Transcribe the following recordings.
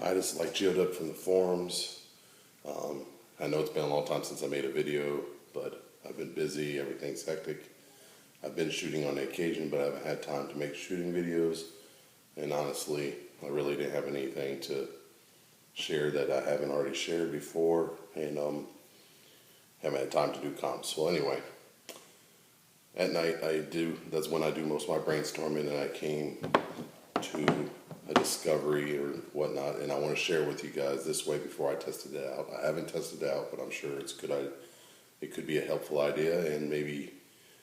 I just like geoed up from the forums. I know it's been a long time since I made a video, but I've been busy, everything's hectic. I've been shooting on occasion, but I haven't had time to make shooting videos. And honestly, I really didn't have anything to share that I haven't already shared before, and haven't had time to do comps. Well, anyway, at night that's when I do most of my brainstorming, and I came to a discovery or whatnot, and I want to share with you guys this way before I tested it out. I haven't tested it out, but I'm sure it's good. It could be a helpful idea, and maybe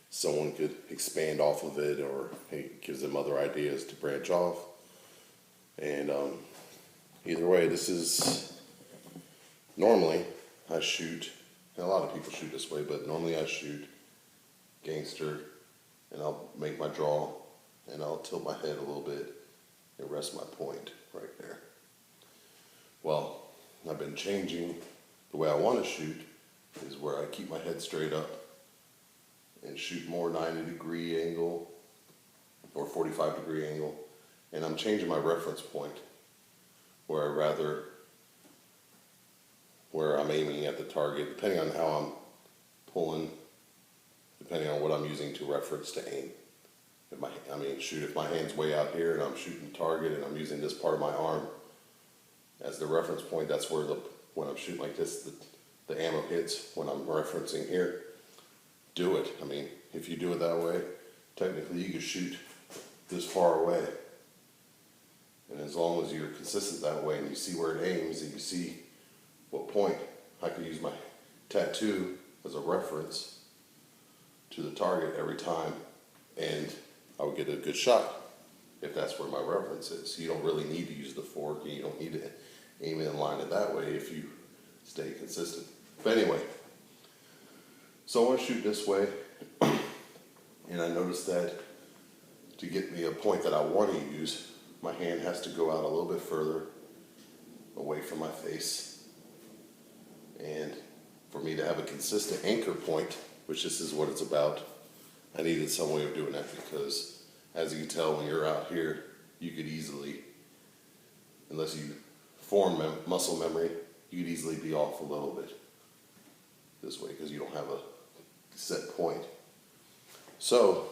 someone could expand off of it, or it gives them other ideas to branch off. And either way, this is normally I shoot, and a lot of people shoot this way, but normally I shoot gangster, and I'll make my draw, and I'll tilt my head a little bit and rest my point right there. Well, I've been changing the way I want to shoot is where I keep my head straight up and shoot more 90-degree angle or 45-degree angle, and I'm changing my reference point where I'm aiming at the target, depending on how I'm pulling, depending on what I'm using to reference to aim. If my hand's way out here and I'm shooting the target and I'm using this part of my arm as the reference point, that's where when I'm shooting like this, the ammo hits. When I'm referencing here, do it. I mean, if you do it that way, technically you can shoot this far away. And as long as you're consistent that way and you see where it aims and you see what point, I could use my tattoo as a reference to the target every time, and I would get a good shot if that's where my reference is. You don't really need to use the fork, and you don't need to aim it and line it that way if you stay consistent. But anyway, so I want to shoot this way, and I noticed that to get me a point that I want to use, my hand has to go out a little bit further away from my face. And for me to have a consistent anchor point, which this is what it's about, I needed some way of doing that, because as you can tell, when you're out here, you could easily, unless you form muscle memory, you could easily be off a little bit this way because you don't have a set point. So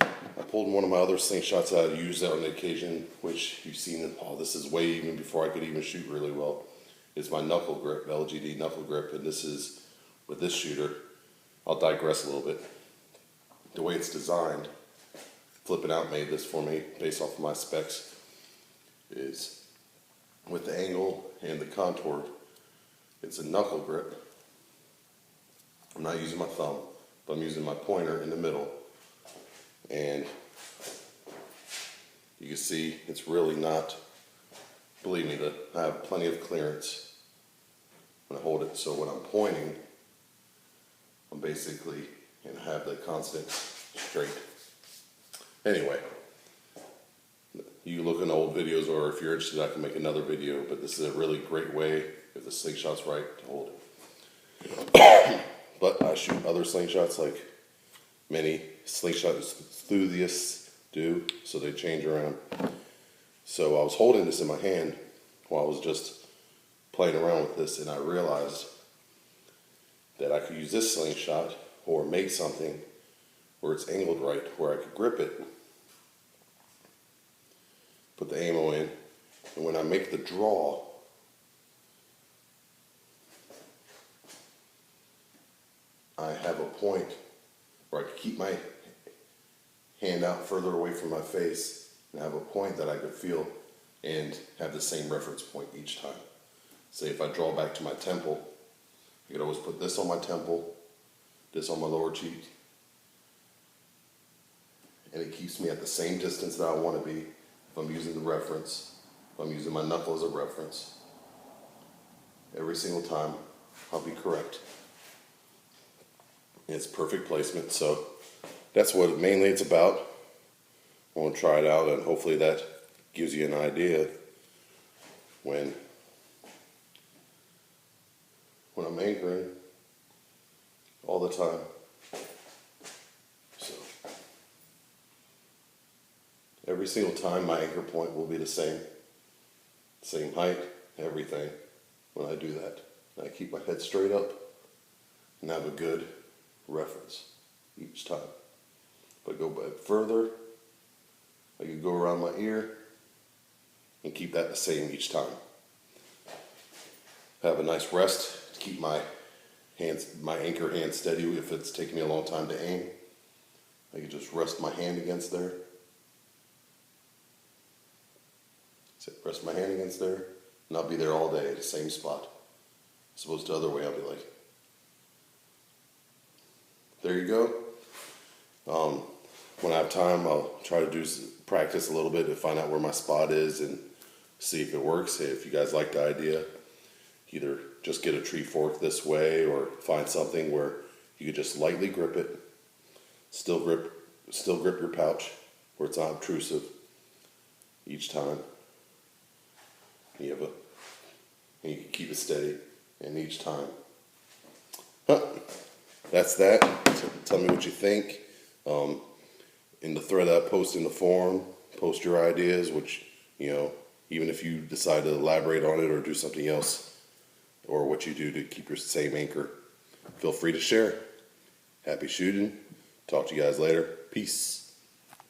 I pulled one of my other slingshots out. I used that on the occasion, which you've seen. Oh, this is way even before I could even shoot really well. It's my knuckle grip, LGD knuckle grip, and this is with this shooter. I'll digress a little bit. The way it's designed, Flippin' Out made this for me based off of my specs, is with the angle and the contour, it's a knuckle grip. I'm not using my thumb, but I'm using my pointer in the middle. And you can see it's really not, believe me, I have plenty of clearance when I hold it. So when I'm pointing, I'm basically going to have the constant straight. Anyway, you look in old videos, or if you're interested, I can make another video, but this is a really great way, if the slingshot's right, to hold it. But I shoot other slingshots like many slingshot enthusiasts do, so they change around. So I was holding this in my hand while I was just playing around with this, and I realized that I could use this slingshot or make something where it's angled right, where I could grip it, put the ammo in, and when I make the draw, I have a point where I could keep my hand out further away from my face and have a point that I could feel and have the same reference point each time. Say if I draw back to my temple, I could always put this on my temple, this on my lower cheek, and it keeps me at the same distance that I want to be if I'm using the reference, if I'm using my knuckle as a reference. Every single time, I'll be correct. It's perfect placement, so that's what mainly it's about. I want to try it out, and hopefully that gives you an idea when I'm anchoring all the time. So every single time my anchor point will be the same same height, everything when I do that. And I keep my head straight up and have a good reference each time. If I go back further, I can go around my ear and keep that the same each time. Have a nice rest to keep my hands, my anchor hand steady if it's taking me a long time to aim. I can just rest my hand against there. Rest my hand against there, and I'll be there all day at the same spot. As opposed to the other way, I'll be like, there you go. When I have time, I'll try to practice a little bit to find out where my spot is and see if it works. Hey, if you guys like the idea, either just get a tree fork this way or find something where you could just lightly grip it, still grip your pouch where it's not obtrusive each time. And you can keep it steady, and each time. That's that. Tell me what you think. In the thread I post in the forum, post your ideas, which, even if you decide to elaborate on it or do something else, or what you do to keep your same anchor, feel free to share. Happy shooting. Talk to you guys later. Peace.